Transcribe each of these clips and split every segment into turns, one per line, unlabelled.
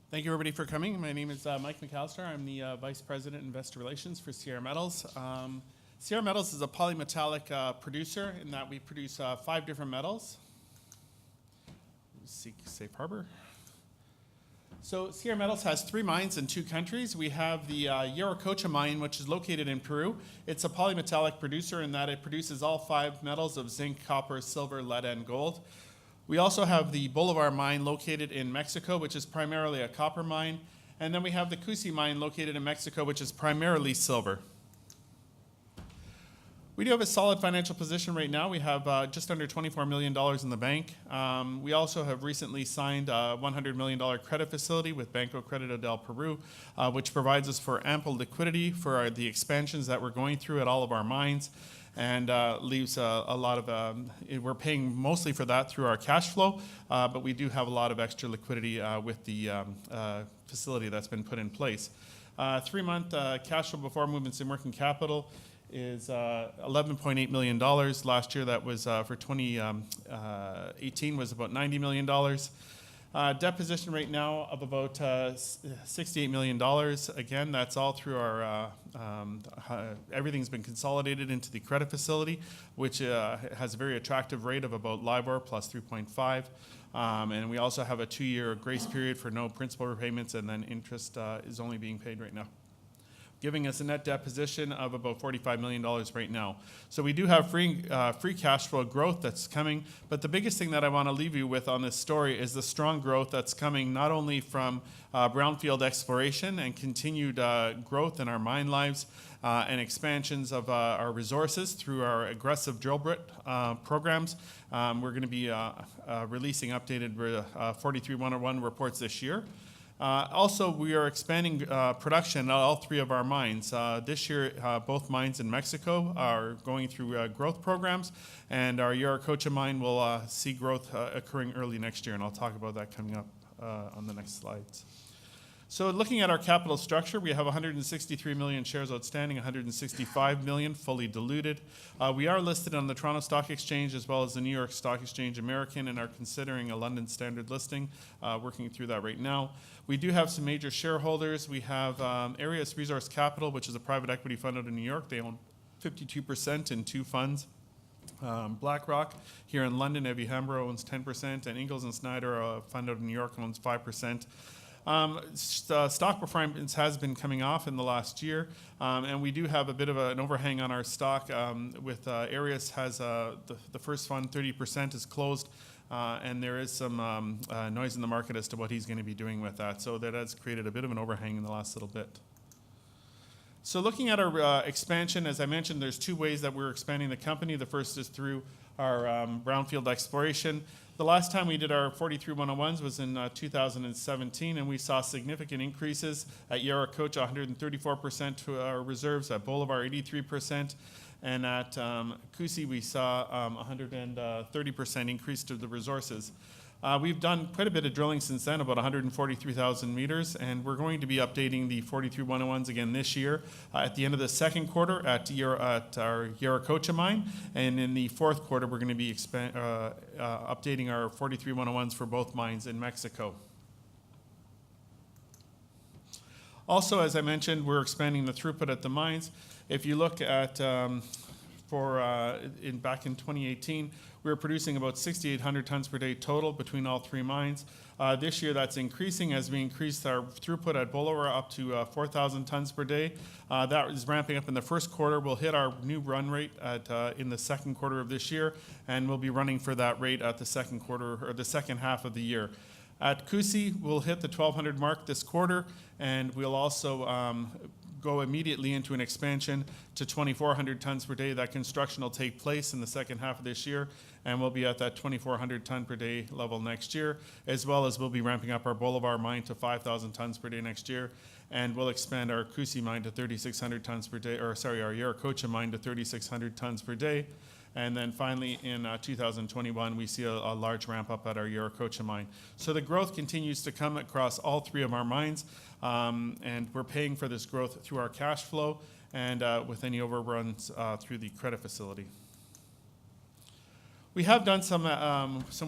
Thank you, everybody, for coming. My name is Mike McAllister. I'm the Vice President, Investor Relations for Sierra Metals. Sierra Metals is a polymetallic producer in that we produce 5 different metals. Seek safe harbor. So Sierra Metals has 3 mines in 2 countries. We have the Yanacocha mine, which is located in Peru. It's a polymetallic producer in that it produces all 5 metals of zinc, copper, silver, lead, and gold. We also have the Bolivar mine located in Mexico, which is primarily a copper mine. And then we have the Cusi mine located in Mexico, which is primarily silver. We do have a solid financial position right now. We have just under $24 million in the bank. We also have recently signed a $100 million credit facility with Banco Credito del Peru, which provides us for ample liquidity for the expansions that we're going through at all of our mines, and leaves a lot of, we're paying mostly for that through our cash flow, but we do have a lot of extra liquidity with the facility that's been put in place. 3-month cash flow before movements in working capital is $11.8 million. Last year, that was for 2018 was about $90 million. Debt position right now of about $68 million. Again, that's all through our, everything's been consolidated into the credit facility, which has a very attractive rate of about LIBOR plus 3.5. And we also have a 2-year grace period for no principal repayments, and then interest is only being paid right now, giving us a net debt position of about $45 million right now. So we do have free cash flow growth that's coming, but the biggest thing that I want to leave you with on this story is the strong growth that's coming not only from brownfield exploration and continued growth in our mine lives and expansions of our resources through our aggressive drill bit programs. We're going to be releasing updated 43-101 reports this year. Also, we are expanding production at all 3 of our mines. This year, both mines in Mexico are going through growth programs, and our Yanacocha mine will see growth occurring early next year, and I'll talk about that coming up on the next slides. So looking at our capital structure, we have 163 million shares outstanding, 165 million fully diluted. We are listed on the Toronto Stock Exchange as well as the New York Stock Exchange American, and are considering a London Standard listing, working through that right now. We do have some major shareholders. We have Arias Resource Capital, which is a private equity fund out of New York. They own 52% in 2 funds. BlackRock here in London, Evie Hambro owns 10%, and Ingalls & Snyder, a fund out of New York, owns 5%. Stock performance has been coming off in the last year, and we do have a bit of an overhang on our stock. With Arias has the first fund, 30% is closed, and there is some noise in the market as to what he's going to be doing with that. So that has created a bit of an overhang in the last little bit. So looking at our expansion, as I mentioned, there's 2 ways that we're expanding the company. The first is through our brownfield exploration. The last time we did our 43-101s was in 2017, and we saw significant increases at Yanacocha, 134% to our reserves, at Bolivar, 83%, and at Cusi, we saw 130% increase to the resources. We've done quite a bit of drilling since then, about 143,000 meters, and we're going to be updating the 43-101s again this year at the end of the second quarter at our Yanacocha mine, and in the fourth quarter we're going to be updating our 43-101s for both mines in Mexico. Also, as I mentioned, we're expanding the throughput at the mines. If you look at back in 2018, we were producing about 6,800 tons per day total between all 3 mines. This year, that's increasing as we increase our throughput at Bolivar up to 4,000 tons per day. That is ramping up in the first quarter. We'll hit our new run rate in the second quarter of this year, and we'll be running for that rate at the second quarter or the second half of the year. At Cusi, we'll hit the 1,200 mark this quarter, and we'll also go immediately into an expansion to 2,400 tons per day. That construction will take place in the second half of this year, and we'll be at that 2,400 ton per day level next year, as well as we'll be ramping up our Bolivar mine to 5,000 tons per day next year, and we'll expand our Cusi mine to 3,600 tons per day, our Yanacocha mine to 3,600 tons per day. And then finally, in 2021, we see a large ramp up at our Yanacocha mine. So the growth continues to come across all 3 of our mines, and we're paying for this growth through our cash flow and with any overruns through the credit facility. We have done some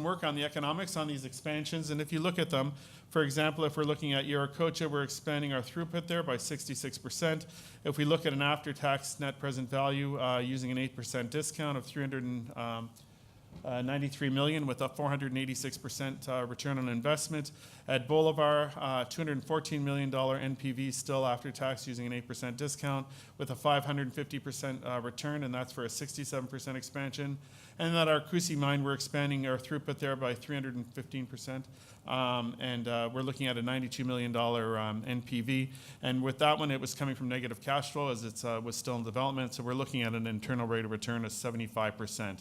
work on the economics on these expansions, and if you look at them, for example, if we're looking at Yaracocha, we're expanding our throughput there by 66%. If we look at an after-tax net present value using an 8% discount of $393 million with a 486% return on investment. At Bolivar, $214 million NPV still after tax using an 8% discount with a 550% return, and that's for a 67% expansion. And at our Cusi mine, we're expanding our throughput there by 315%, and we're looking at a $92 million NPV. And with that one, it was coming from negative cash flow as it was still in development, so we're looking at an internal rate of return of 75%.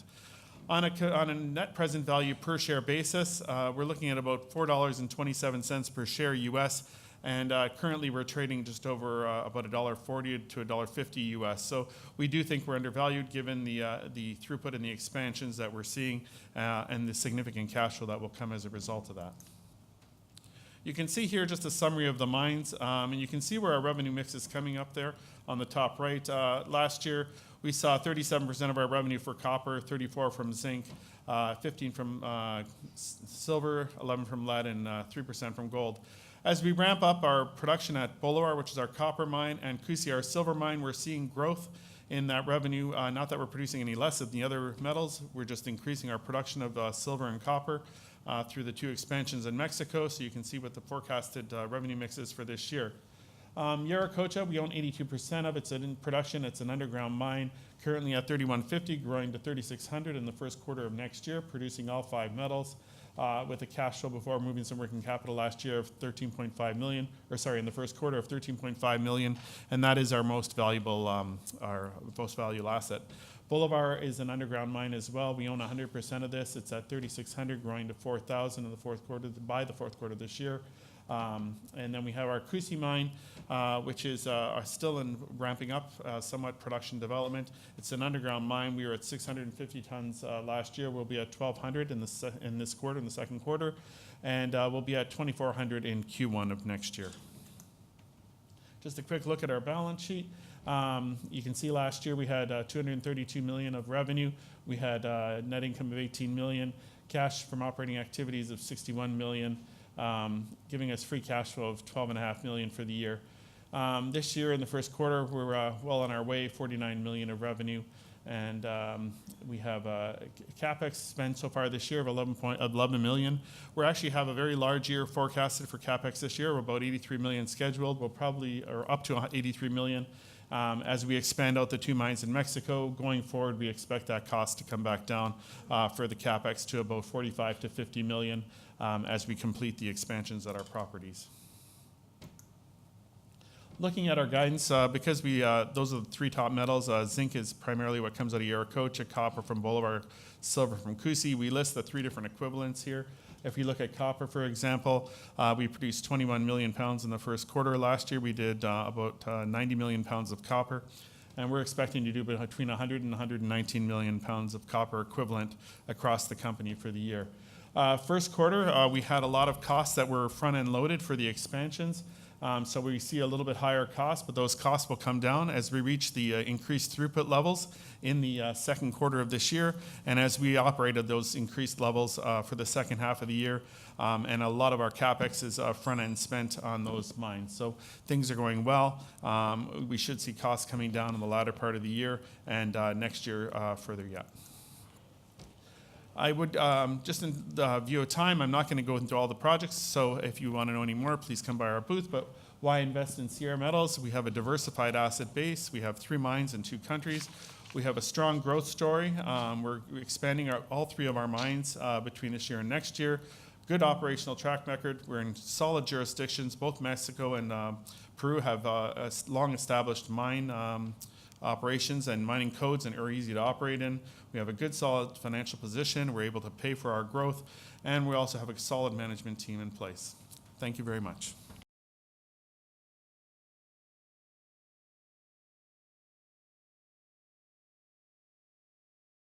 On a net present value per share basis, we're looking at about $4.27 per share US, and currently we're trading just over about $1.40 to $1.50 US. So we do think we're undervalued given the throughput and the expansions that we're seeing and the significant cash flow that will come as a result of that. You can see here just a summary of the mines, and you can see where our revenue mix is coming up there on the top right. Last year, we saw 37% of our revenue for copper, 34% from zinc, 15% from silver, 11% from lead, and 3% from gold. As we ramp up our production at Bolivar, which is our copper mine, and Cusi, our silver mine, we're seeing growth in that revenue. Not that we're producing any less of the other metals, we're just increasing our production of silver and copper through the 2 expansions in Mexico, so you can see what the forecasted revenue mix is for this year. Yaracocha, we own 82% of. It's in production. It's an underground mine, currently at 3,150, growing to 3,600 in the first quarter of next year, producing all 5 metals with a cash flow before moving some working capital last year of $13.5 million, or sorry, in the first quarter of $13.5 million, and that is our most valuable asset. Bolivar is an underground mine as well. We own 100% of this. It's at 3,600, growing to 4,000 in the fourth quarter by the fourth quarter this year. And then we have our Cusi mine, which is still in ramping up, somewhat production development. It's an underground mine. We were at 650 tons last year. We'll be at 1,200 in this quarter, in the second quarter, and we'll be at 2,400 in Q1 of next year. Just a quick look at our balance sheet. You can see last year we had $232 million of revenue. We had net income of $18 million, cash from operating activities of $61 million. Giving us free cash flow of $12.5 million for the year. This year in the first quarter, we're well on our way, $49 million of revenue, and we have CapEx spent so far this year of $11 million. We actually have a very large year forecasted for CapEx this year. We're about $83 million scheduled. We'll probably, or up to $83 million. As we expand out the 2 mines in Mexico, going forward, we expect that cost to come back down for the CapEx to about $45 to $50 million as we complete the expansions at our properties. Looking at our guidance, because those are the 3 top metals, zinc is primarily what comes out of Yaracocha, copper from Bolivar, silver from Cusi. We list the 3 different equivalents here. If you look at copper, for example, we produced 21 million pounds in the first quarter. Last year we did about 90 million pounds of copper, and we're expecting to do between 100 and 119 million pounds of copper equivalent across the company for the year. First quarter, we had a lot of costs that were front-end loaded for the expansions. So we see a little bit higher costs, but those costs will come down as we reach the increased throughput levels in the second quarter of this year, and as we operate at those increased levels for the second half of the year. And a lot of our CapEx is front-end spent on those mines. So things are going well. We should see costs coming down in the latter part of the year and next year further yet. I would, just in the view of time, I'm not going to go into all the projects, so if you want to know any more, please come by our booth. But why invest in Sierra Metals? We have a diversified asset base. We have 3 mines in 2 countries. We have a strong growth story. We're expanding all 3 of our mines between this year and next year. Good operational track record. We're in solid jurisdictions. Both Mexico and Peru have long-established mine operations and mining codes and are easy to operate in. We have a good, solid financial position. We're able to pay for our growth, and we also have a solid management team in place. Thank you very much.